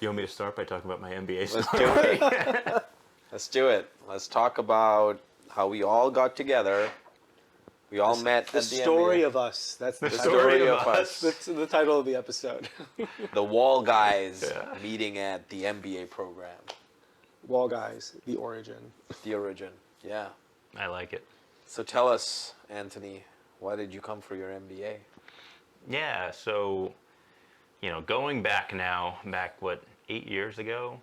You want me to start by talking about my MBA story? Let's do it. Let's do it. Let's talk about how we all got together. We all met The at the story MBA. of us. That's The the story title. of us. That's the title of the episode. The Wall Guys Yeah. meeting at the MBA program. Wall Guys, the origin. The origin. Yeah. I like it. So tell us, Anthony, why did you come for your MBA? Yeah, so, going back now, what, 8 years ago?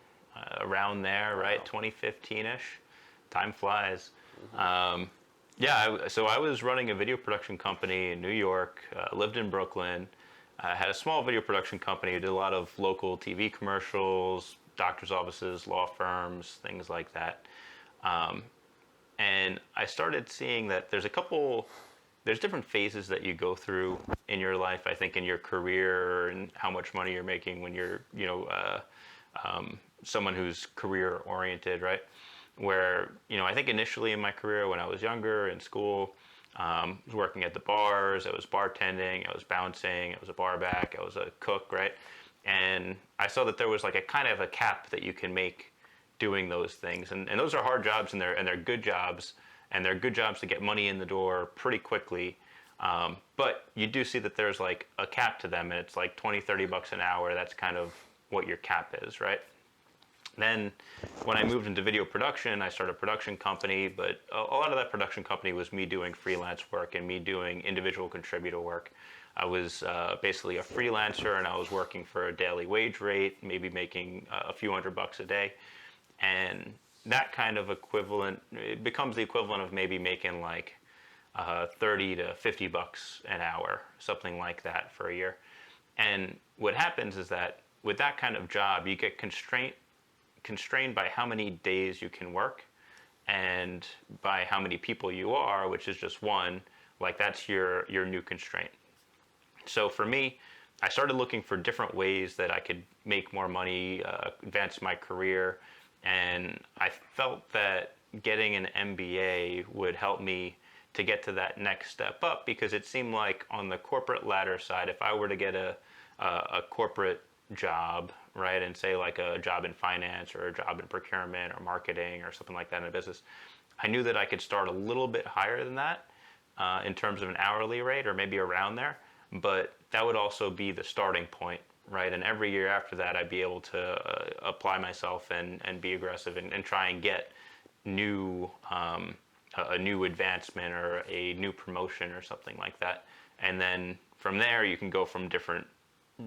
Around there, right? 2015-ish. Time flies. So I was running a video production company in New York, lived in Brooklyn, had a small video production company, did a lot of local TV commercials, doctor's offices, law firms, things like that. And I started seeing that there's different phases that you go through in your life, I think, in your career and how much money you're making when you're, someone who's career oriented, right? Where, I think initially in my career when I was younger in school, I was working at the bars, I was bartending, I was bouncing, I was a bar back, I was a cook, right? And I saw that there was like a kind of a cap that you can make doing those things. And those are hard jobs and they're good jobs, and they're good jobs to get money in the door pretty quickly. But you do see that there's like a cap to them, and it's like $20-30 an hour. That's kind of what your cap is, right? Then when I moved into video production, I started a production company, but a lot of that production company was me doing freelance work and me doing individual contributor work. I was basically a freelancer, and I was working for a daily wage rate, maybe making a few $100 a day. And that kind of equivalent, it becomes the equivalent of maybe making like $30 to $50 an hour, something like that for a year. And what happens is that with that kind of job, you get constrained by how many days you can work and by how many people you are, which is just one. Like that's your new constraint. So for me, I started looking for different ways that I could make more money, advance my career, and I felt that getting an MBA would help me to get to that next step up, because it seemed like on the corporate ladder side, if I were to get a corporate job, right, and say like a job in finance or a job in procurement or marketing or something like that in a business, I knew that I could start a little bit higher than that in terms of an hourly rate, or maybe around there, but that would also be the starting point, right? And every year after that, I'd be able to apply myself and be aggressive and try and get a new advancement or a new promotion or something like that. And then from there, you can go from different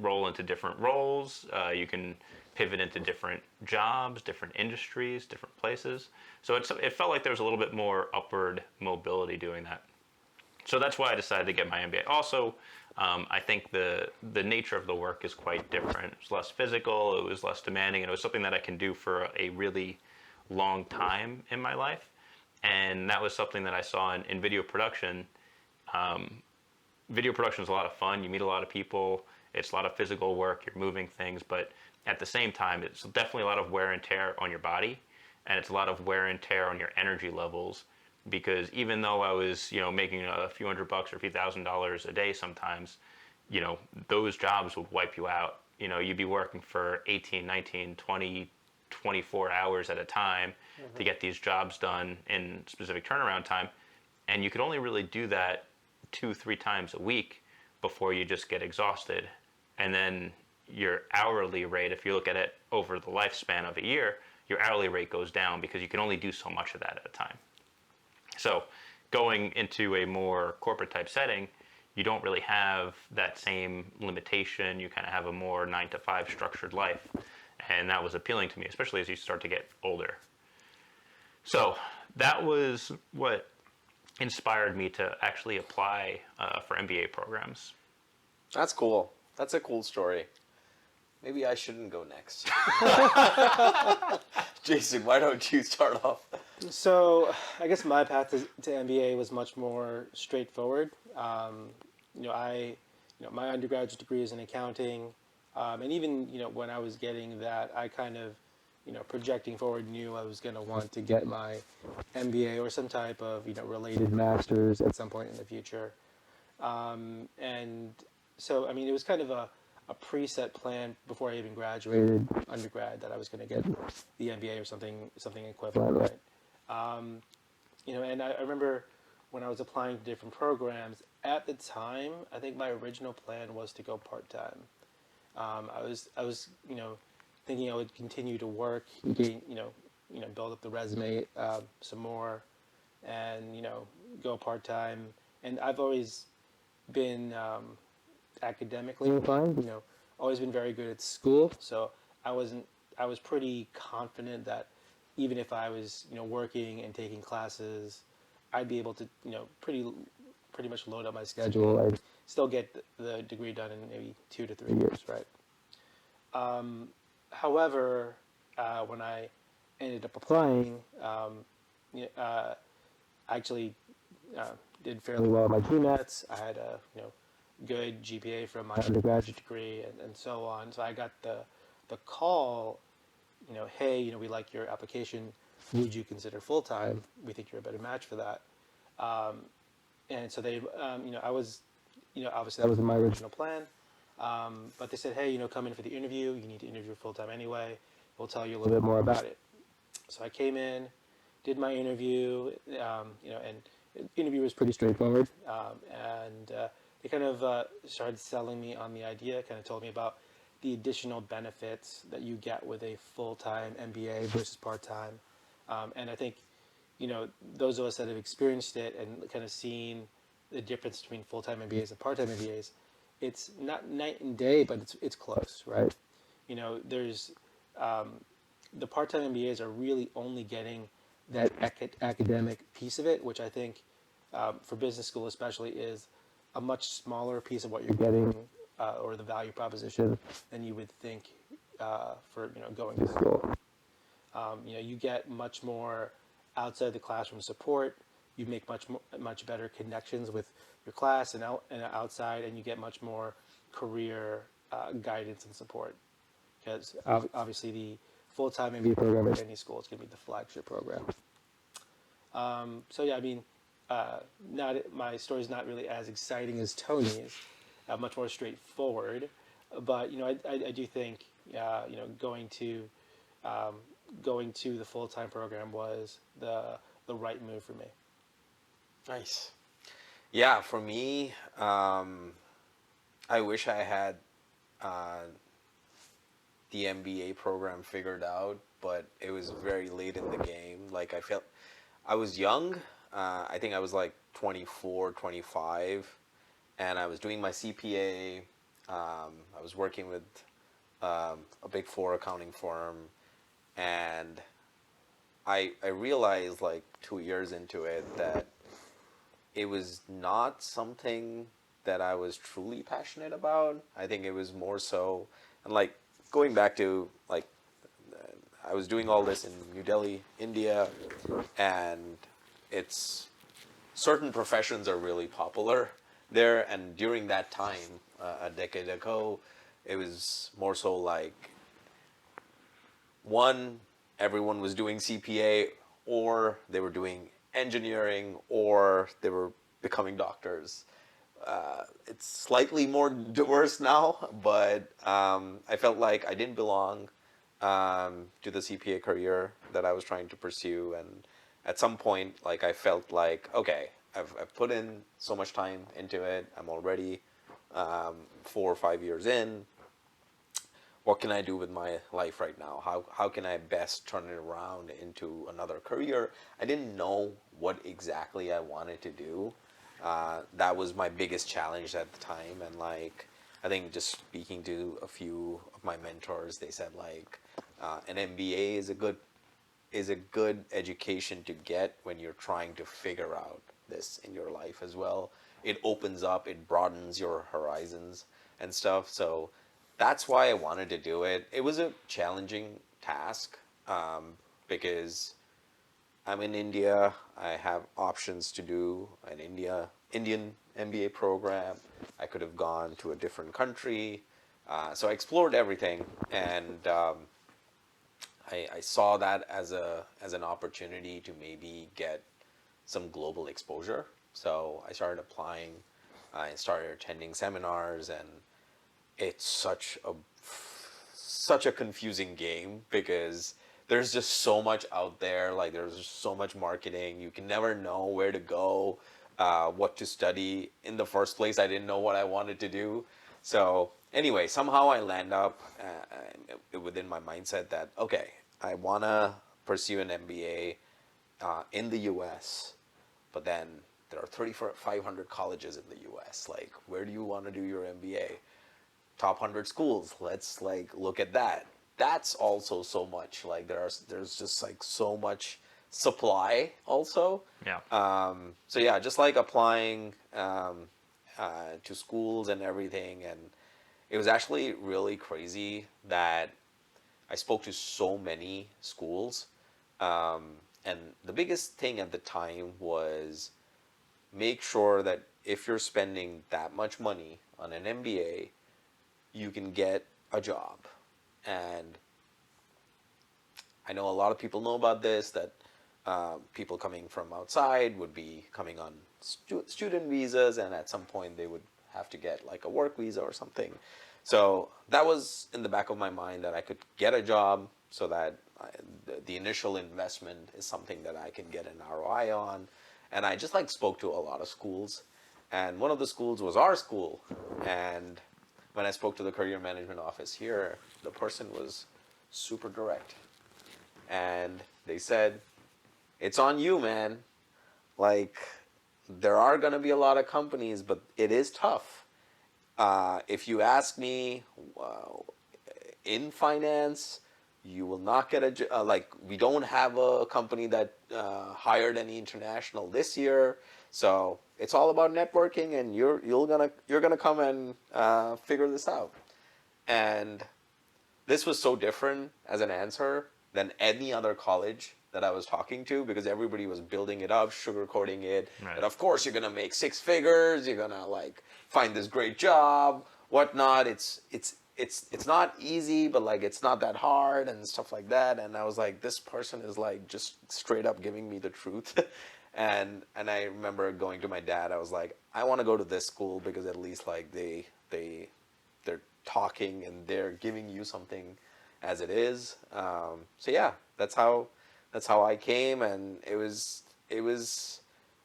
role into different roles. You can pivot into different jobs, different industries, different places. So it felt like there was a little bit more upward mobility doing that. So that's why I decided to get my MBA. Also, I think the nature of the work is quite different. It's less physical, it was less demanding, and it was something that I can do for a really long time in my life. And that was something that I saw in video production. Video production is a lot of fun. You meet a lot of people. It's a lot of physical work. You're moving things, but at the same time, it's definitely a lot of wear and tear on your body, and it's a lot of wear and tear on your energy levels. Because even though I was, making a few $100 or a few $1,000s a day sometimes, those jobs would wipe you out. You'd be working for 18, 19, 20, 24 hours at a time to get these jobs done in specific turnaround time. And you could only really do that 2-3 times a week before you just get exhausted. And then your hourly rate, if you look at it over the lifespan of a year, your hourly rate goes down because you can only do so much of that at a time. So going into a more corporate type setting, you don't really have that same limitation. You kind of have a more 9-to-5 structured life. And that was appealing to me, especially as you start to get older. So that was what inspired me to actually apply for MBA programs. That's cool. That's a cool story. Maybe I shouldn't go next. Jason, why don't you start off? So I guess my path to MBA was much more straightforward. My undergraduate degree is in accounting, and even when I was getting that, I kind of projecting forward, knew I was going to want to get my MBA or some type of related master's at some point in the future. And so, it was kind of a a preset plan before I even graduated undergrad that I was going to get the MBA or something equivalent, right? And I remember when I was applying to different programs at the time. I think my original plan was to go part time. I was thinking I would continue to work, gain, build up the resume some more, and go part time. And I've always been academically inclined. Always been very good at school. So I wasn't. I was pretty confident that even if I was working and taking classes, I'd be able to pretty much load up my schedule and still get the degree done in maybe 2 to 3 years, right? However, when I ended up applying, I actually did fairly well in my GMATs. I had a good GPA from my undergraduate degree and so on. So I got the call, hey, we like your application. Would you consider full time? We think you're a better match for that. And so they, I was, obviously that wasn't my original plan. But they said, hey, come in for the interview. You need to interview full time anyway. We'll tell you a little bit more about it. So I came in, did my interview, and the interview was pretty straightforward. And they kind of started selling me on the idea, kind of told me about the additional benefits that you get with a full-time MBA versus part-time. And I think, those of us that have experienced it and kind of seen the difference between full-time MBAs and part-time MBAs, it's not night and day, but it's close, right? There's the part-time MBAs are really only getting that academic piece of it, which I think for business school especially is a much smaller piece of what you're getting or the value proposition than you would think for going to school. You get much more outside the classroom support. You make much better connections with your class and outside, and you get much more career guidance and support. Because obviously the full-time MBA program at any school is going to be the flagship program. So yeah, I mean, my story is not really as exciting as Tony's, much more straightforward. But I do think going to the full-time program was the right move for me. Nice. Yeah, for me, I wish I had the MBA program figured out, but it was very late in the game. Like, I felt I was young. I think I was like 24, 25, and I was doing my CPA. I was working with a Big Four accounting firm, and I realized like 2 years into it that it was not something that I was truly passionate about. I think it was more so, and like going back to like, I was doing all this in New Delhi, India, and it's certain professions are really popular there. And during that time, a decade ago, it was more so like one, everyone was doing CPA, or they were doing engineering, or they were becoming doctors. It's slightly more diverse now, but I felt like I didn't belong to the CPA career that I was trying to pursue. And at some point, like I felt like, okay, I've put in so much time into it. I'm already 4 or 5 years in. What can I do with my life right now? How can I best turn it around into another career? I didn't know what exactly I wanted to do. That was my biggest challenge at the time. And like, I think just speaking to a few of my mentors, they said like, an MBA is a good education to get when you're trying to figure out this in your life as well. It opens up, it broadens your horizons and stuff. So that's why I wanted to do it. It was a challenging task because I'm in India. I have options to do an Indian MBA program. I could have gone to a different country. So I explored everything, and I saw that as an opportunity to maybe get some global exposure. So I started applying. I started attending seminars, and it's such a confusing game because there's just so much out there. Like there's just so much marketing. You can never know where to go, what to study. In the first place, I didn't know what I wanted to do. So anyway, somehow I land up within my mindset that okay, I wanna pursue an MBA in the U.S. But then there are 3,500 colleges in the U.S. Like, where do you want to do your MBA? Top 100 schools. Let's like look at that. That's also so much. Like there's just like so much supply also. Yeah. So yeah, just like applying to schools and everything, and it was actually really crazy that I spoke to so many schools, and the biggest thing at the time was make sure that if you're spending that much money on an MBA, you can get a job. And I know a lot of people know about this, that people coming from outside would be coming on student visas, and at some point they would have to get like a work visa or something. So that was in the back of my mind, that I could get a job so that the initial investment is something that I can get an ROI on. And I just like spoke to a lot of schools, and one of the schools was our school. And when I spoke to the career management office here, the person was super direct, and they said, "It's on you, man. Like, there are gonna be a lot of companies, but it is tough. If you ask me, in finance, you will not get a like. We don't have a company that hired any international this year, so it's all about networking, and you're gonna come and figure this out." And this was so different as an answer than any other college that I was talking to, because everybody was building it up, sugarcoating it. Right. That of course you're gonna make six figures, you're gonna like find this great job, whatnot. It's not easy, but like it's not that hard and stuff like that. And I was like, this person is like just straight up giving me the truth. And I remember going to my dad. I was like, I want to go to this school because at least like they're talking and they're giving you something as it is. So yeah, that's how I came, and it was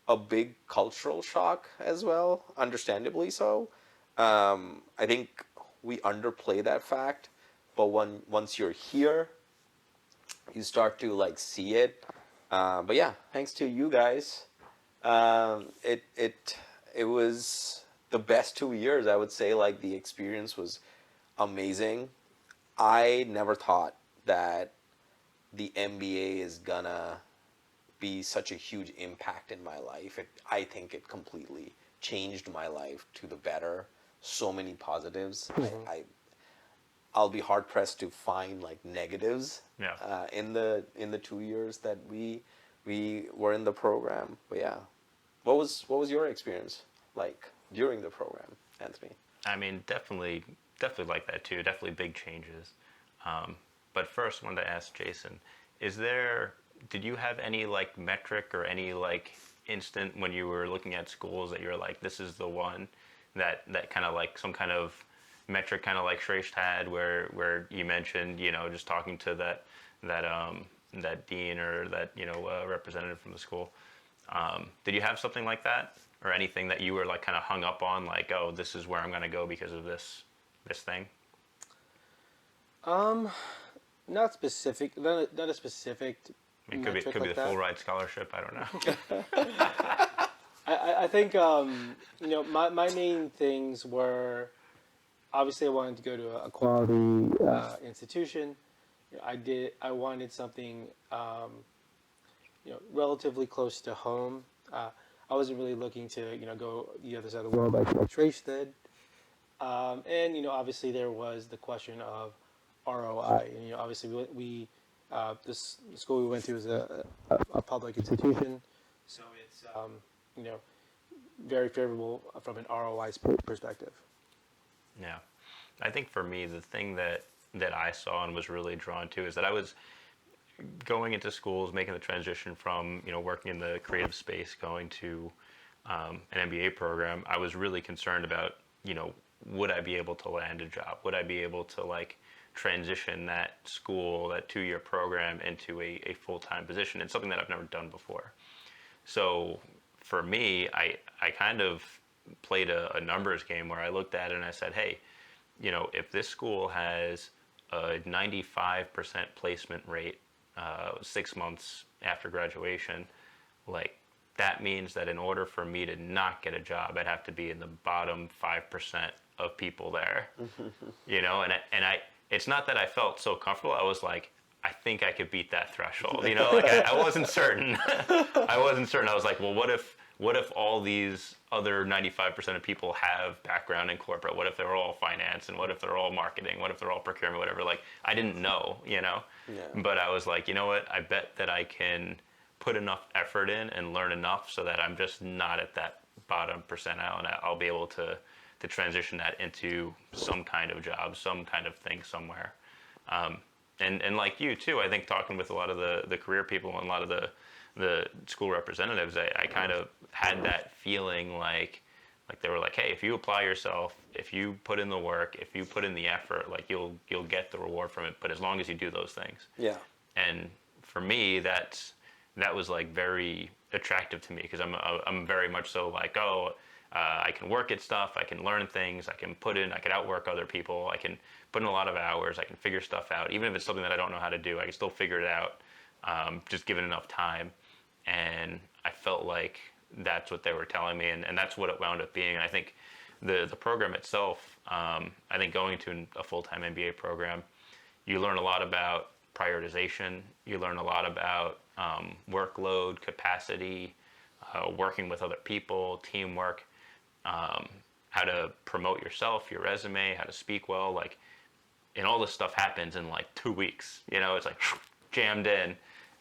a big cultural shock as well, understandably so. I think we underplay that fact, but once you're here, you start to like see it. But yeah, thanks to you guys, it was the best 2 years, I would say. Like the experience was amazing. I never thought that the MBA is gonna be such a huge impact in my life. I think it completely changed my life to the better. So many positives. I'll be hard pressed to find like negatives. Yeah. In the 2 years that we were in the program. But yeah, what was your experience like during the program, Anthony? I mean, definitely like that too. Definitely big changes. But first, I wanted to ask Jason, did you have any like metric or any like instant when you were looking at schools that you were like, this is the one that kind of like some kind of metric, kind of like Shresh had, where you mentioned, just talking to that dean or that representative from the school. Did you have something like that, or anything that you were like kind of hung up on, like, oh, this is where I'm going to go because of this thing? Not specific. Not a specific. It could be metric like the that. full ride scholarship. I don't know. I think my main things were, obviously I wanted to go to a quality institution. I wanted something relatively close to home. I wasn't really looking to go the other side of the world like Trace did. And obviously there was the question of ROI. And obviously this school we went to is a public institution, so it's very favorable from an ROI perspective. Yeah. I think for me, the thing that I saw and was really drawn to is that I was going into schools, making the transition from, working in the creative space, going to an MBA program. I was really concerned about, would I be able to land a job? Would I be able to like transition that school, that 2-year program into a full-time position? It's something that I've never done before. So for me, I kind of played a numbers game where I looked at it and I said, hey, if this school has a 95% placement rate 6 months after graduation, like that means that in order for me to not get a job, I'd have to be in the bottom 5% of people there. And it's not that I felt so comfortable. I was like, I think I could beat that threshold. Like I wasn't certain. I wasn't certain. I was like, well, what if all these other 95% of people have background in corporate? What if they're all finance, and what if they're all marketing? What if they're all procurement? Whatever. Like I didn't know. Yeah. But I was like, you know what? I bet that I can put enough effort in and learn enough so that I'm just not at that bottom percentile, and I'll be able to transition that into some kind of job, some kind of thing somewhere. And like you too, I think talking with a lot of the career people and a lot of the school representatives, I kind of had that feeling like they were like, hey, if you apply yourself, if you put in the work, if you put in the effort, like you'll get the reward from it. But as long as you do those things. Yeah. And for me, that was like very attractive to me, because I'm very much so like, I can work at stuff, I can learn things, I can outwork other people, I can put in a lot of hours, I can figure stuff out. Even if it's something that I don't know how to do, I can still figure it out, just given enough time. And I felt like that's what they were telling me, and that's what it wound up being. And I think the program itself, I think going to a full-time MBA program, you learn a lot about prioritization, you learn a lot about workload, capacity, working with other people, teamwork, how to promote yourself, your resume, how to speak well, like, and all this stuff happens in like 2 weeks. It's like jammed in,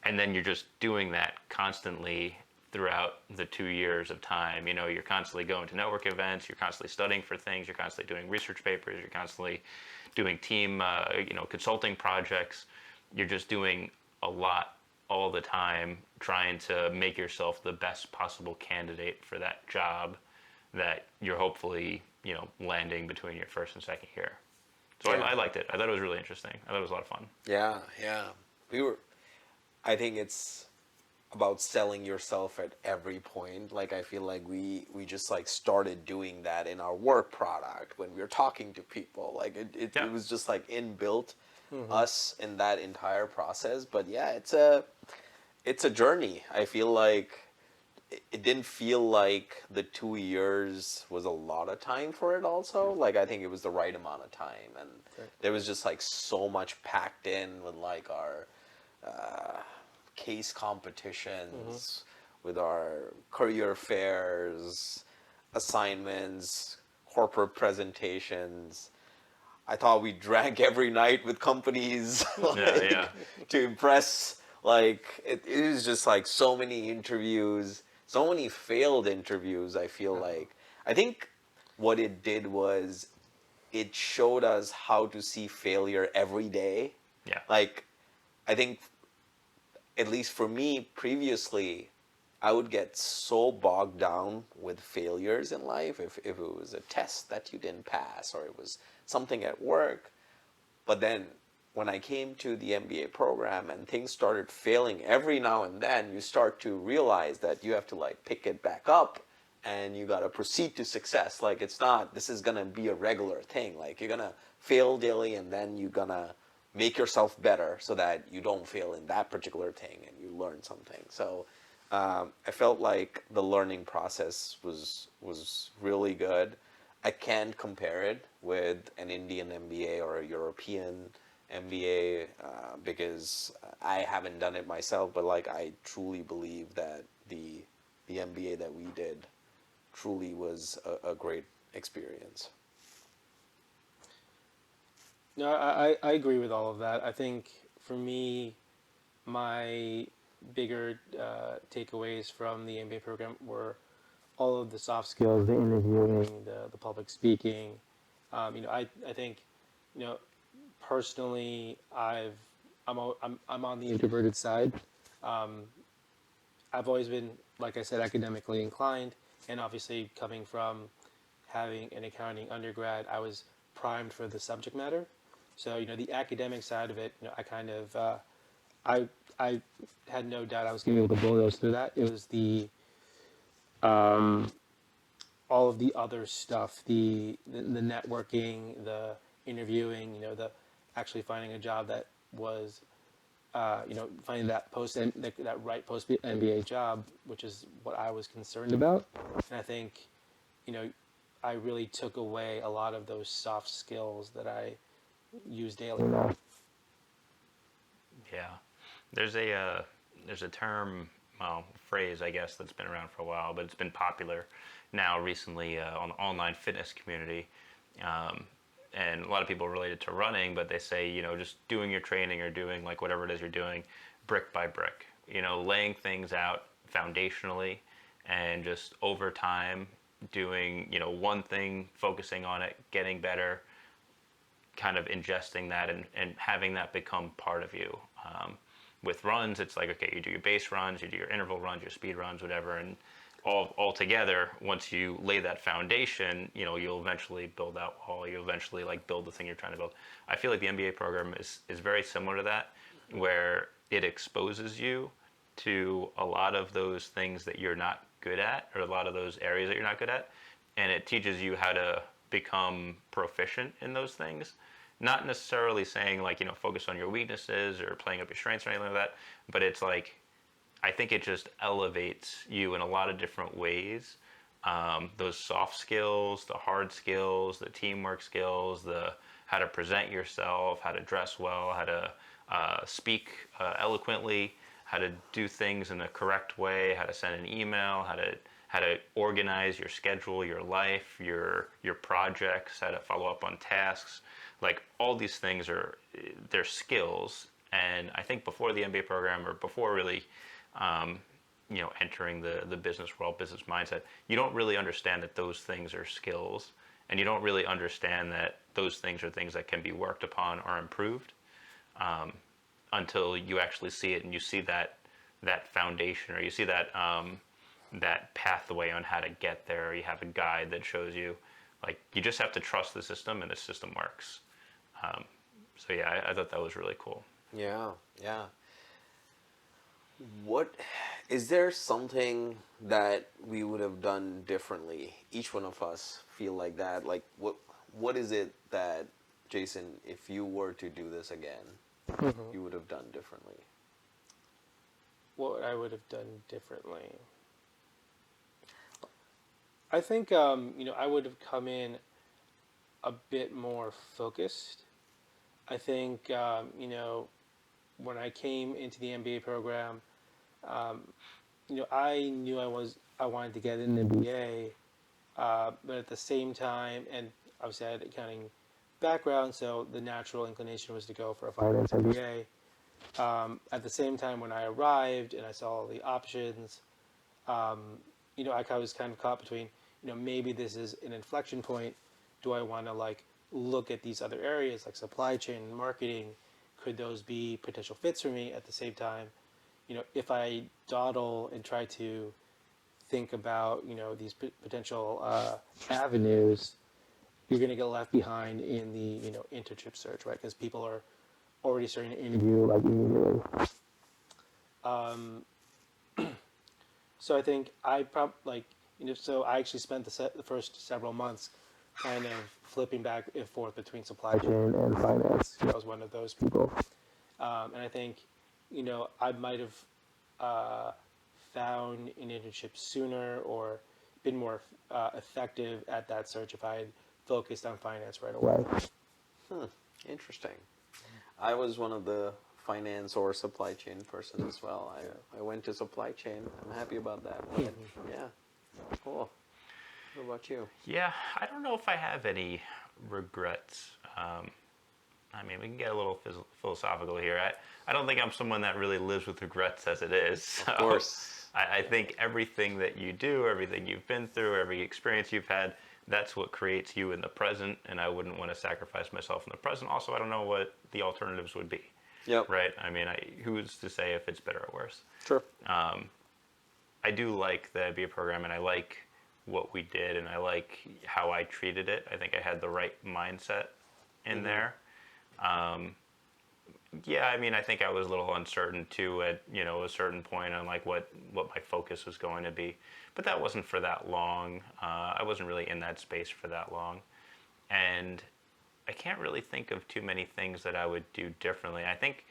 and then you're just doing that constantly throughout the 2 years of time. You're constantly going to network events, you're constantly studying for things, you're constantly doing research papers, you're constantly doing team, consulting projects. You're just doing a lot all the time, trying to make yourself the best possible candidate for that job that you're hopefully, landing between your first and second year. So Yeah. I liked it. I thought it was really interesting. I thought it was a lot of fun. Yeah. I think it's about selling yourself at every point. Like I feel like we just like started doing that in our work product when we were talking to people. Like it was just like inbuilt us in that entire process. But yeah, it's a journey. I feel like it didn't feel like the 2 years was a lot of time for it also. Like I think it was the right amount of time, and there was just like so much packed in with like our case competitions, with our career fairs, assignments, corporate presentations. I thought we drank every night with companies to impress. Like it was just like so many interviews, so many failed interviews. I feel like I think what it did was it showed us how to see failure every day. Yeah. Like I think, at least for me previously, I would get so bogged down with failures in life if it was a test that you didn't pass, or it was something at work. But then when I came to the MBA program and things started failing every now and then, you start to realize that you have to like pick it back up, and you got to proceed to success. Like it's not, this is going to be a regular thing. Like you're going to fail daily, and then you're going to make yourself better so that you don't fail in that particular thing and you learn something. So I felt like the learning process was really good. I can't compare it with an Indian MBA or a European MBA because I haven't done it myself. But like I truly believe that the MBA that we did truly was a great experience. No, I agree with all of that. I think for me, my bigger takeaways from the MBA program were all of the soft skills, the interviewing, the public speaking. I think, personally, I'm on the introverted side. I've always been, like I said, academically inclined, and obviously coming from having an accounting undergrad, I was primed for the subject matter. So, the academic side of it, I kind of, I had no doubt I was going to be able to bulldoze through that. It was all of the other stuff, the networking, the interviewing, the actually finding a job that was, finding that right post MBA job, which is what I was concerned about. And I think, you know, I really took away a lot of those soft skills that I use daily now. Yeah, there's a term, well, phrase I guess that's been around for a while, but it's been popular now recently on the online fitness community, um, and a lot of people relate it to running, but they say just doing your training or doing like whatever it is you're doing, brick by brick, laying things out foundationally, and just over time doing one thing, focusing on it, getting better, kind of ingesting that and having that become part of you. With runs, it's like, okay, you do your base runs, you do your interval runs, your speed runs, whatever, and all together, once you lay that foundation, you'll eventually build that wall. You'll eventually like build the thing you're trying to build. I feel like the MBA program is very similar to that, where it exposes you to a lot of those things that you're not good at, or a lot of those areas that you're not good at, and it teaches you how to become proficient in those things. Not necessarily saying like focus on your weaknesses or playing up your strengths or anything like that, but it's like I think it just elevates you in a lot of different ways. Those soft skills, the hard skills, the teamwork skills, the how to present yourself, how to dress well, how to speak eloquently, how to do things in a correct way, how to send an email, how to organize your schedule, your life, your projects, how to follow up on tasks. Like all these things they're skills, and I think before the MBA program or before really, entering the business world, business mindset, you don't really understand that those things are skills, and you don't really understand that those things are things that can be worked upon or improved, until you actually see it and you see that foundation, or you see that pathway on how to get there. Or you have a guide that shows you, like, you just have to trust the system, and the system works. So yeah, I thought that was really cool. Yeah, yeah. What is there something that we would have done differently? Each one of us feel like that. Like what is it that, Jason, if you were to do this again, you would have done differently? What I would have done differently. I think I would have come in a bit more focused. I think when I came into the MBA program, I knew I wanted to get an MBA, but at the same time, and obviously I had accounting background, so the natural inclination was to go for a finance MBA. At the same time, when I arrived and I saw all the options, I was kind of caught between, maybe this is an inflection point. Do I want to like look at these other areas like supply chain and marketing? Could those be potential fits for me? At the same time, if I dawdle and try to think about, these potential avenues, you're going to get left behind in the, internship search, right? Because people are already starting to interview like immediately. So I think so I actually spent the first several months kind of flipping back and forth between supply chain and finance. I was one of those people. And I think, I might have found an internship sooner or been more effective at that search if I had focused on finance right away. Interesting. I was one of the finance or supply chain person as well. I went to supply chain. I'm happy about that. But yeah, cool. What about you? Yeah, I don't know if I have any regrets. I mean, we can get a little philosophical here. I don't think I'm someone that really lives with regrets as it is. So Of course. I think everything that you do, everything you've been through, every experience you've had, that's what creates you in the present, and I wouldn't want to sacrifice myself in the present. Also, I don't know what the alternatives would be. Yep. Right? I mean, who's to say if it's better or worse? Sure. I do like the MBA program, and I like what we did, and I like how I treated it. I think I had the right mindset in there. Yeah, I mean, I think I was a little uncertain too at a certain point on like what my focus was going to be, but that wasn't for that long. I wasn't really in that space for that long, and I can't really think of too many things that I would do differently. I think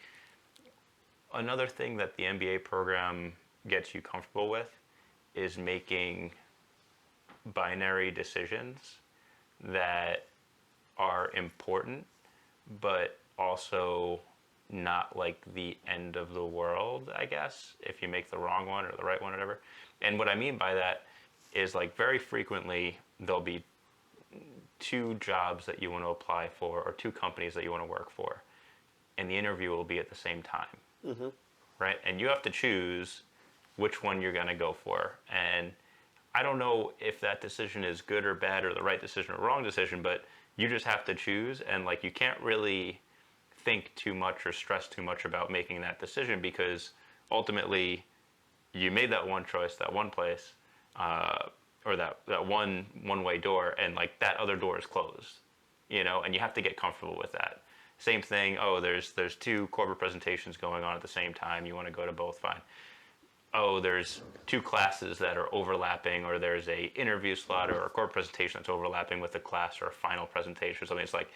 another thing that the MBA program gets you comfortable with is making binary decisions that are important, but also not like the end of the world, I guess, if you make the wrong one or the right one or whatever. And what I mean by that is like very frequently there'll be two jobs that you want to apply for or two companies that you want to work for, and the interview will be at the same time, right? And you have to choose which one you're going to go for. And I don't know if that decision is good or bad or the right decision or wrong decision, but you just have to choose. And like, you can't really think too much or stress too much about making that decision, because ultimately you made that one choice, that one place, or that one way door, and like that other door is closed, and you have to get comfortable with that. Same thing. Oh, there's two corporate presentations going on at the same time. You want to go to both, fine. Oh, there's two classes that are overlapping, or there's a interview slot or a corporate presentation that's overlapping with a class or a final presentation or something. It's like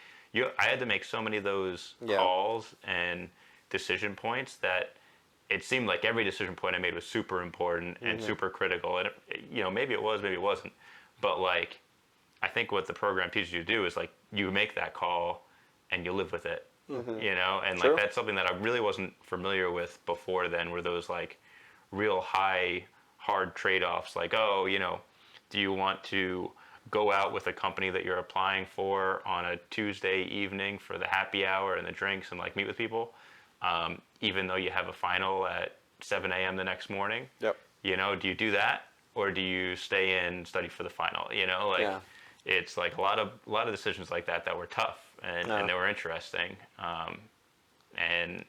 I had to make so many of those calls and decision points that it seemed like every decision point I made was super important and super critical. And maybe it was, maybe it wasn't. But like, I think what the program teaches you to do is like, you make that call and you live with it, and like, that's something that I really wasn't familiar with before then, were those like real high, hard trade-offs. Like, oh, do you want to go out with a company that you're applying for on a Tuesday evening for the happy hour and the drinks and like meet with people, even though you have a final at 7 a.m. the next morning? Yep. Do you do that, or do you stay in and study for the final? It's like a lot of decisions like that were tough and they were interesting. And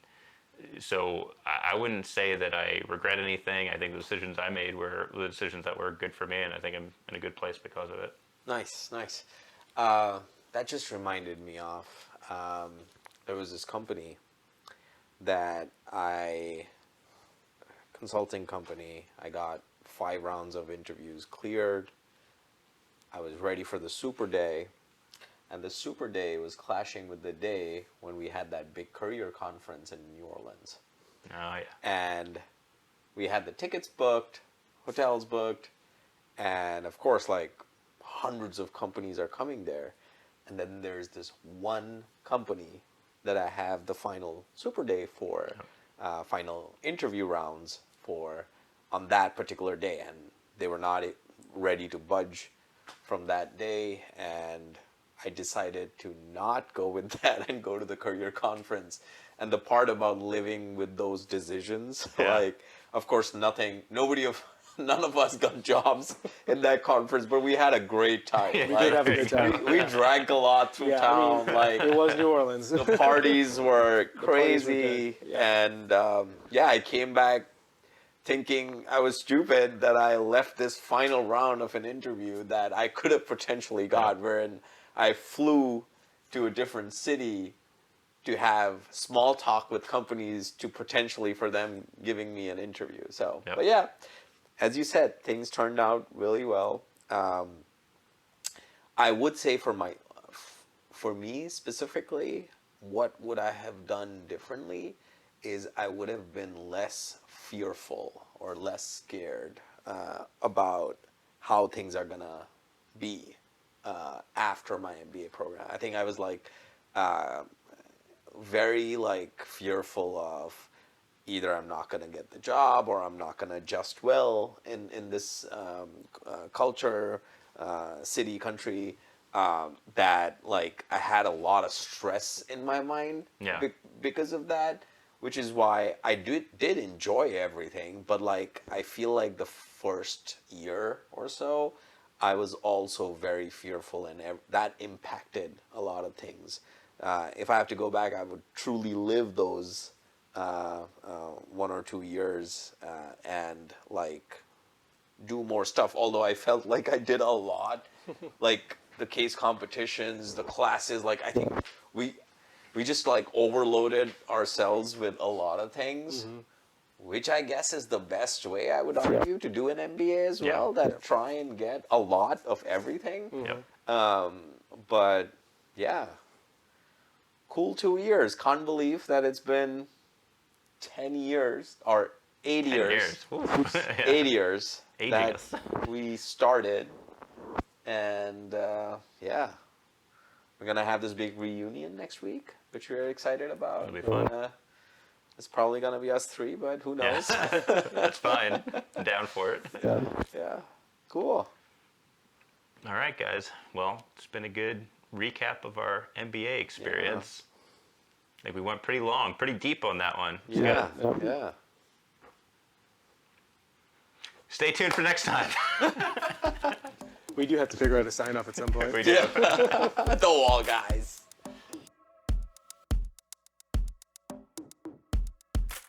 so I wouldn't say that I regret anything. I think the decisions I made were the decisions that were good for me, and I think I'm in a good place because of it. Nice. That just reminded me of, there was this company that consulting company, I got 5 rounds of interviews cleared. I was ready for the super day, and the super day was clashing with the day when we had that big career conference in New Orleans. Oh, yeah. And we had the tickets booked, hotels booked, and of course, like, hundreds of companies are coming there. And then there's this one company that I have the final super day for, final interview rounds for on that particular day. And they were not ready to budge from that day. And I decided to not go with that and go to the career conference. And the part about living with those decisions, like, of course, none of us got jobs in that conference, but we had a great time. We did have a good time. We drank a lot through town. Like, it was New Orleans. the parties were The parties were crazy. good. Yeah. And I came back thinking I was stupid that I left this final round of an interview that I could have potentially got, wherein I flew to a different city to have small talk with companies to potentially for them giving me an interview. So, but yeah, as you said, things turned out really well. I would say for me specifically, what would I have done differently is I would have been less fearful or less scared about how things are gonna be after my MBA program. I think I was like very like fearful of either I'm not going to get the job or I'm not going to adjust well in this culture, city, country, that like I had a lot of stress in my mind because of that, which is why I did enjoy everything. But like, I feel like the first year or so, I was also very fearful, and that impacted a lot of things. If I have to go back, I would truly live those 1 or 2 years and like do more stuff. Although I felt like I did a lot, like the case competitions, the classes. Like I think we just like overloaded ourselves with a lot of things, which I guess is the best way, I would argue, to do an MBA as well. Yeah. That try and get a lot of everything. Yep. But yeah, cool 2 years. Can't believe that it's been 10 years or 8 10 years. years. Woo. Yeah. 8 years Aging that us. we started, and yeah, we're gonna have this big reunion next week, which we're excited about. It'll be fun. It's probably gonna be us three, but who knows? Yeah. That's fine. I'm down for it. Yeah, cool. All right, guys. Well, it's been a good recap of our MBA experience. I think we went pretty long, pretty deep on that one. It's Yeah, good. yeah. Stay tuned for next time. We do have to figure out a sign off at some point. We do. The wall guys.